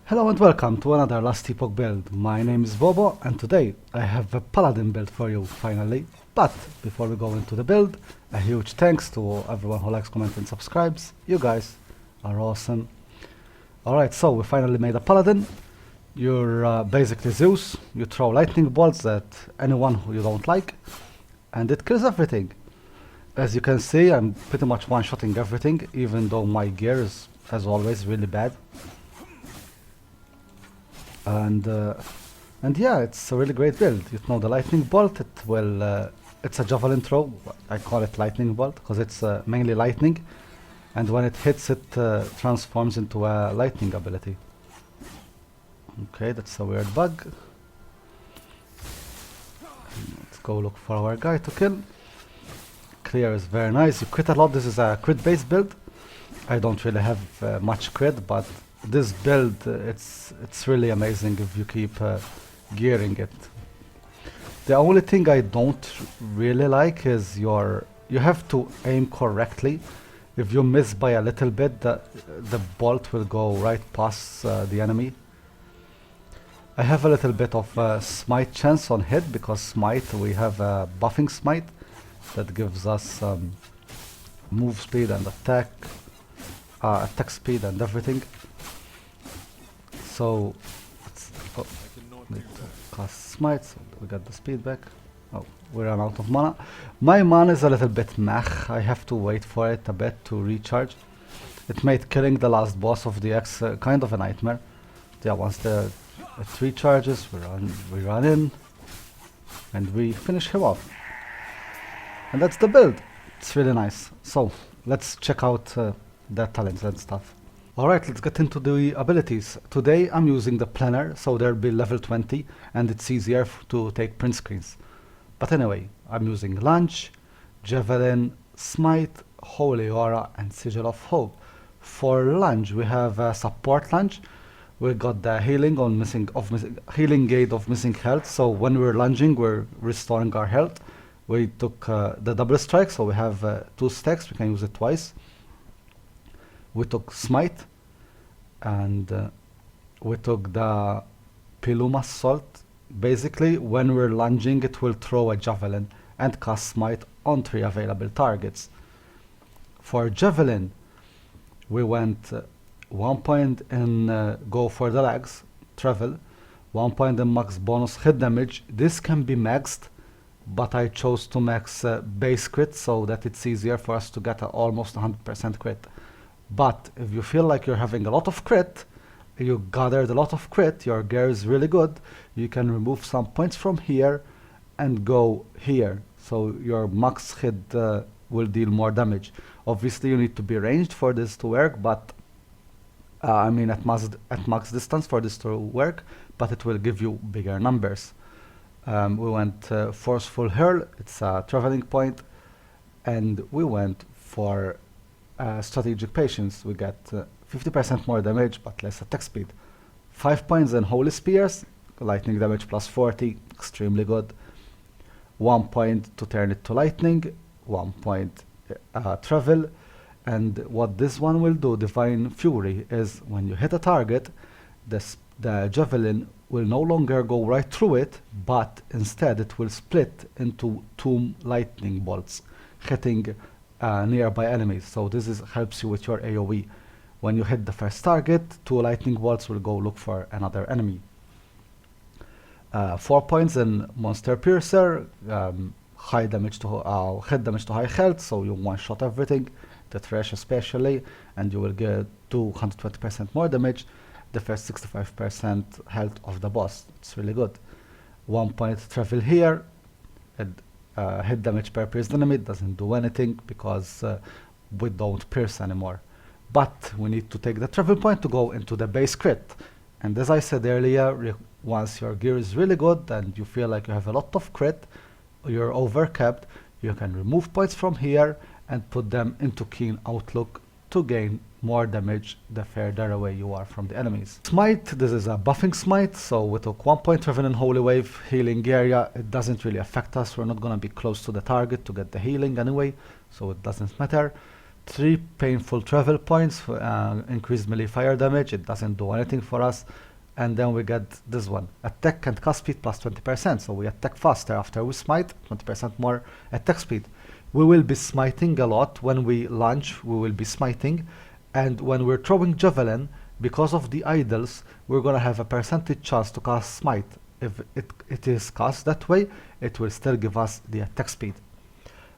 Hello and welcome to another Last Epoch build. My name is Bobo and today I have a Paladin build for you, finally. But before we go into the build, a huge thanks to everyone who likes, comments and subscribes. You guys are awesome. Alright, so we finally made a Paladin. You're basically Zeus. You throw lightning bolts at anyone who you don't like and it kills everything. As you can see, I'm pretty much one-shotting everything, even though my gear is, as always, really bad. And yeah, it's a really great build. You know, the lightning bolt, it's a javelin throw. I call it lightning bolt because it's mainly lightning, and when it hits, it transforms into a lightning ability. Okay, that's a weird bug. Let's go look for our guy to kill. Clear is very nice. You crit a lot. This is a crit based build. I don't really have much crit, but this build, it's really amazing if you keep gearing it. The only thing I don't really like is you have to aim correctly. If you miss by a little bit, the bolt will go right past the enemy. I have a little bit of smite chance on hit because smite, we have a buffing smite that gives us move speed and attack speed and everything. So let's need to cast smite, so we got the speed back. Oh, we ran out of mana. My mana is a little bit meh. I have to wait for it a bit to recharge. It made killing the last boss of the X kind of a nightmare. Yeah, once it recharges, we run in and we finish him off. And that's the build. It's really nice. So let's check out the talents and stuff. Alright, let's get into the abilities. Today I'm using the planner, so there'll be level 20 and it's easier to take print screens. But anyway, I'm using Lunge, Javelin, Smite, Holy Aura and Sigil of Hope. For Lunge we have a support Lunge. We got the healing on healing aid of missing health, so when we're lunging we're restoring our health. We took the double strike, so we have 2 stacks, we can use it twice. We took Smite, and we took the Pilum Assault. Basically, when we're lunging, it will throw a Javelin and cast Smite on 3 available targets. For Javelin, we went 1 point in go for the legs, travel, 1 point in max bonus hit damage. This can be maxed, but I chose to max base crit so that it's easier for us to get almost 100% crit. But if you feel like you're having a lot of crit, you gathered a lot of crit, your gear is really good, you can remove some points from here and go here. So your max hit will deal more damage. Obviously you need to be ranged for this to work, but I mean at max distance for this to work, but it will give you bigger numbers. We went Forceful Hurl, it's a traveling point, and we went for Strategic Patience. We get 50% more damage but less attack speed. 5 points in Holy Spears, lightning damage plus 40, extremely good. 1 point to turn it to lightning, 1 point travel, and what this one will do, Divine Fury, is when you hit a target, the Javelin will no longer go right through it, but instead it will split into 2 lightning bolts, hitting nearby enemies. So this helps you with your AoE. When you hit the first target, 2 lightning bolts will go look for another enemy. 4 points in Monster Piercer, high damage to hit damage to high health, so you one-shot everything, the trash especially, and you will get 220% more damage. The first 65% health of the boss. It's really good. 1 point travel here, and hit damage per pierced enemy doesn't do anything because we don't pierce anymore. But we need to take the travel point to go into the base crit. And as I said earlier, once your gear is really good and you feel like you have a lot of crit, you're overcapped, you can remove points from here and put them into Keen Outlook to gain more damage the further away you are from the enemies. Smite, this is a buffing smite, so we took 1 point travel in Holy Wave, healing area. It doesn't really affect us, we're not gonna be close to the target to get the healing anyway, so it doesn't matter. 3 painful travel points, increased melee fire damage. It doesn't do anything for us. And then we get this one, attack and cast speed plus 20%. So we attack faster after we smite, 20% more attack speed. We will be smiting a lot. When we lunge, we will be smiting. And when we're throwing Javelin, because of the idols, we're gonna have a percentage chance to cast Smite. If it is cast that way, it will still give us the attack speed.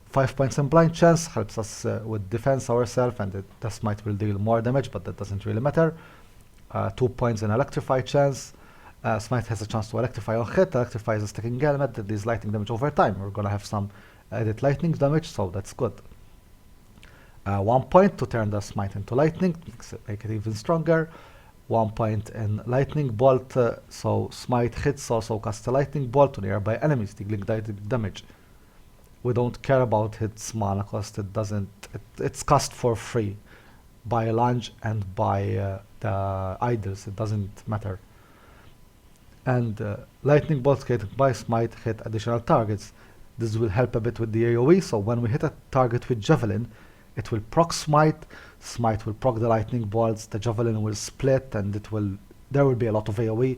5 points in blind chance helps us with defense ourselves, and the Smite will deal more damage, but that doesn't really matter. 2 points in electrify chance. Smite has a chance to electrify on hit. Electrify is a sticking element that deals lightning damage over time. We're gonna have some added lightning damage, so that's good. 1 point to turn the Smite into lightning, make it even stronger. 1 point in lightning bolt, so Smite hits also cast a lightning bolt to nearby enemies, dealing damage. We don't care about its mana cost. It's cast for free by Lunge and by the idols. It doesn't matter. And lightning bolts created by Smite hit additional targets. This will help a bit with the AoE, so when we hit a target with Javelin, it will proc Smite. Smite will proc the lightning bolts, the Javelin will split, and there will be a lot of AoE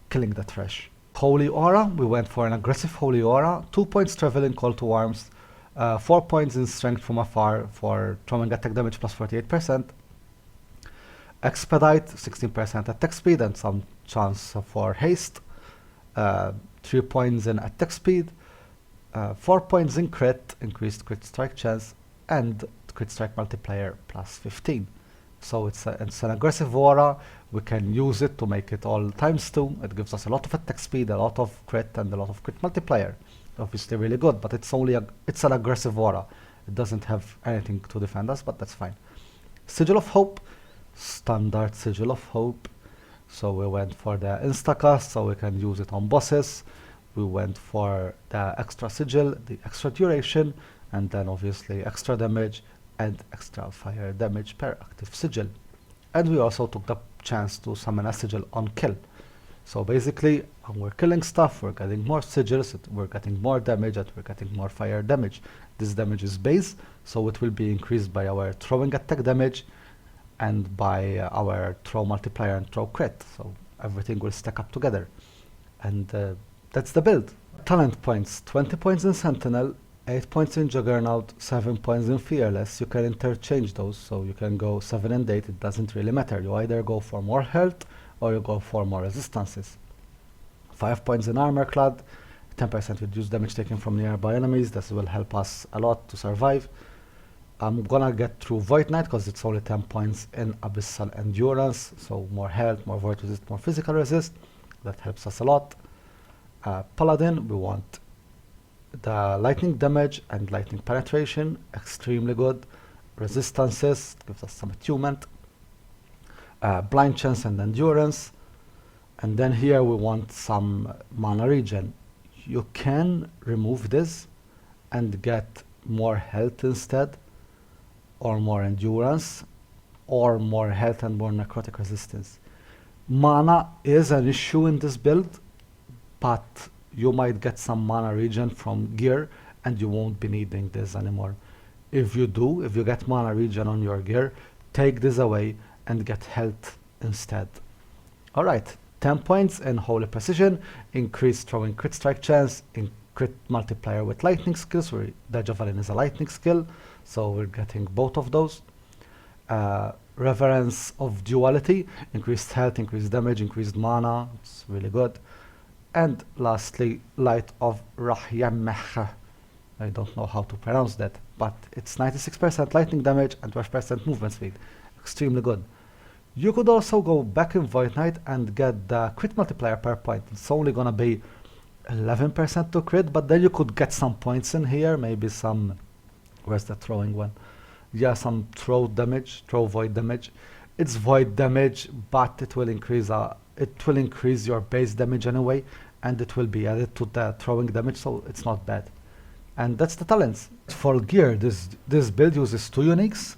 killing the trash. Holy Aura, we went for an aggressive Holy Aura. 2 points travel in Call to Arms, 4 points in Strength from afar for throwing attack damage plus 48%. Expedite, 16% attack speed and some chance for haste. 3 points in attack speed. 4 points in crit, increased crit strike chance, and crit strike multiplier plus 15. So it's an aggressive aura. We can use it to make it all ×2. It gives us a lot of attack speed, a lot of crit, and a lot of crit multiplier. Obviously really good, but it's an aggressive aura. It doesn't have anything to defend us, but that's fine. Sigil of Hope, standard Sigil of Hope. So we went for the instacast, so we can use it on bosses. We went for the extra sigil, the extra duration, and then obviously extra damage and extra fire damage per active sigil. And we also took the chance to summon a sigil on kill. So basically, when we're killing stuff, we're getting more sigils, we're getting more damage, and we're getting more fire damage. This damage is base, so it will be increased by our throwing attack damage and by our throw multiplier and throw crit. So everything will stack up together. And that's the build. Talent points, 20 points in Sentinel, 8 points in Juggernaut, 7 points in Fearless. You can interchange those, so you can go 7 and 8, it doesn't really matter. You either go for more health or you go for more resistances. 5 points in Armor Clad, 10% reduced damage taken from nearby enemies. This will help us a lot to survive. I'm gonna get through Void Knight because it's only 10 points in Abyssal Endurance, so more health, more Void Resist, more Physical Resist. That helps us a lot. Paladin, we want the lightning damage and lightning penetration, extremely good. Resistances, gives us some attunement. Blind chance and endurance. And then here we want some mana regen. You can remove this and get more health instead, or more endurance, or more health and more necrotic resistance. Mana is an issue in this build, but you might get some mana regen from gear and you won't be needing this anymore. If you get mana regen on your gear, take this away and get health instead. Alright, 10 points in Holy Precision, increased throwing crit strike chance, in crit multiplier with lightning skills, where the Javelin is a lightning skill, so we're getting both of those. Reverence of Duality, increased health, increased damage, increased mana, it's really good. And lastly, Light of Rahyameh. I don't know how to pronounce that, but it's 96% lightning damage and 12% movement speed. Extremely good. You could also go back in Void Knight and get the crit multiplier per point. It's only gonna be 11% to crit, but then you could get some points in here, maybe some, where's the throwing one? Yeah, some throw void damage. It's void damage, but it will increase your base damage anyway, and it will be added to the throwing damage, so it's not bad. And that's the talents. For gear, this build uses 2 uniques.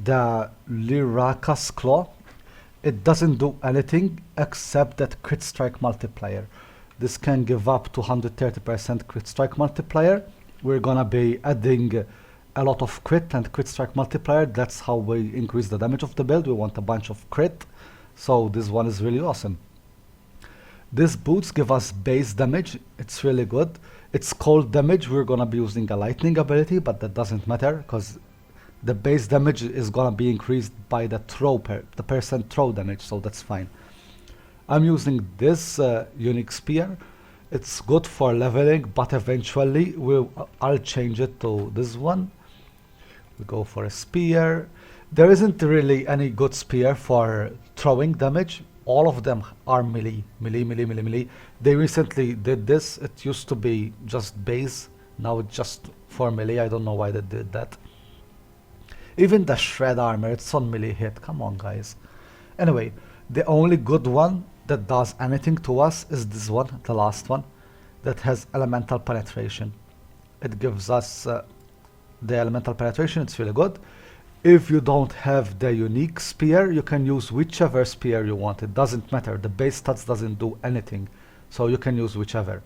The Lyraka's Claw, it doesn't do anything except that crit strike multiplier. This can give up to 130% crit strike multiplier. We're gonna be adding a lot of crit and crit strike multiplier. That's how we increase the damage of the build. We want a bunch of crit, so this one is really awesome. These boots give us base damage. It's really good. It's cold damage. We're gonna be using a lightning ability, but that doesn't matter because the base damage is gonna be increased by the the percent throw damage, so that's fine. I'm using this unique spear. It's good for leveling, but eventually I'll change it to this one. We go for a spear. There isn't really any good spear for throwing damage. All of them are melee. They recently did this. It used to be just base. Now it's just for melee. I don't know why they did that. Even the shred armor, it's on melee hit. Come on, guys. Anyway, the only good one that does anything to us is this one, the last one, that has elemental penetration. It gives us the elemental penetration. It's really good. If you don't have the unique spear, you can use whichever spear you want. It doesn't matter. The base stats doesn't do anything, so you can use whichever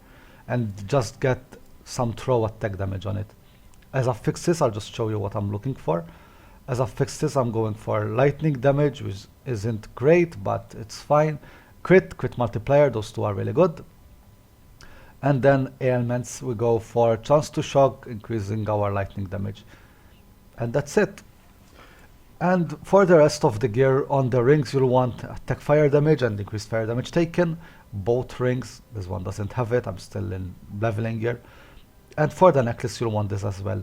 and just get some throw attack damage on it. As a fixes, I'll just show you what I'm looking for. As a fixes, I'm going for lightning damage, which isn't great, but it's fine. Crit multiplier, those two are really good. And then ailments, we go for chance to shock, increasing our lightning damage. And that's it. And for the rest of the gear on the rings, you'll want attack fire damage and increased fire damage taken. Both rings, this one doesn't have it, I'm still in leveling gear. And for the necklace, you'll want this as well.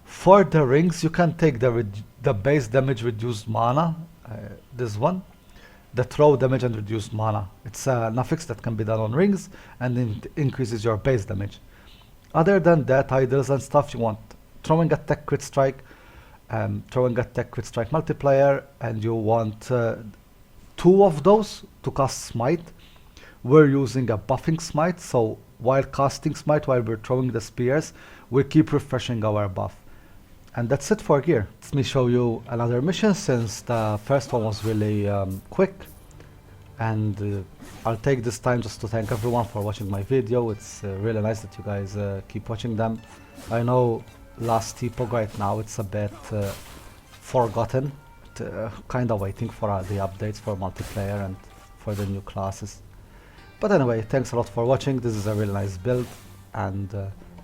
For the rings, you can take the base damage reduced mana, this one. The throw damage and reduced mana. It's an affix that can be done on rings and it increases your base damage. Other than that, idols and stuff, you want throwing attack crit strike, throwing attack crit strike multiplier, and you want 2 of those to cast Smite. We're using a buffing Smite, so while casting Smite, while we're throwing the spears, we keep refreshing our buff. And that's it for gear. Let me show you another mission since the first one was really quick. And I'll take this time just to thank everyone for watching my video. It's really nice that you guys keep watching them. I know last Epoch right now it's a bit forgotten. Kinda waiting for the updates for multiplayer and for the new classes. But anyway, thanks a lot for watching. This is a really nice build and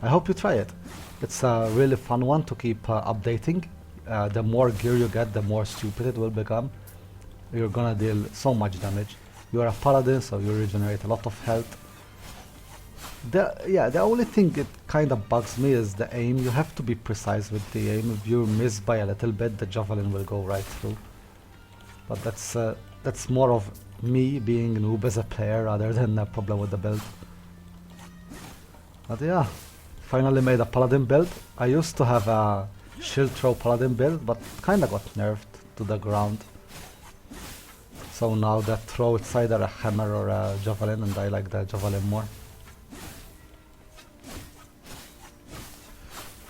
I hope you try it. It's a really fun one to keep updating. The more gear you get, the more stupid it will become. You're gonna deal so much damage. You're a paladin, so you regenerate a lot of health. The only thing it kind of bugs me is the aim. You have to be precise with the aim. If you miss by a little bit, the javelin will go right through. But that's more of me being a noob as a player rather than a problem with the build. But yeah. Finally made a paladin build. I used to have a shield throw paladin build, but kinda got nerfed to the ground. So now that throw, it's either a hammer or a javelin, and I like the javelin more.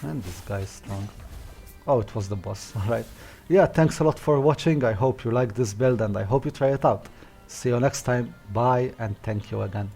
And this guy is strong. Oh, it was the boss, alright. Yeah, thanks a lot for watching. I hope you like this build and I hope you try it out. See you next time. Bye and thank you again.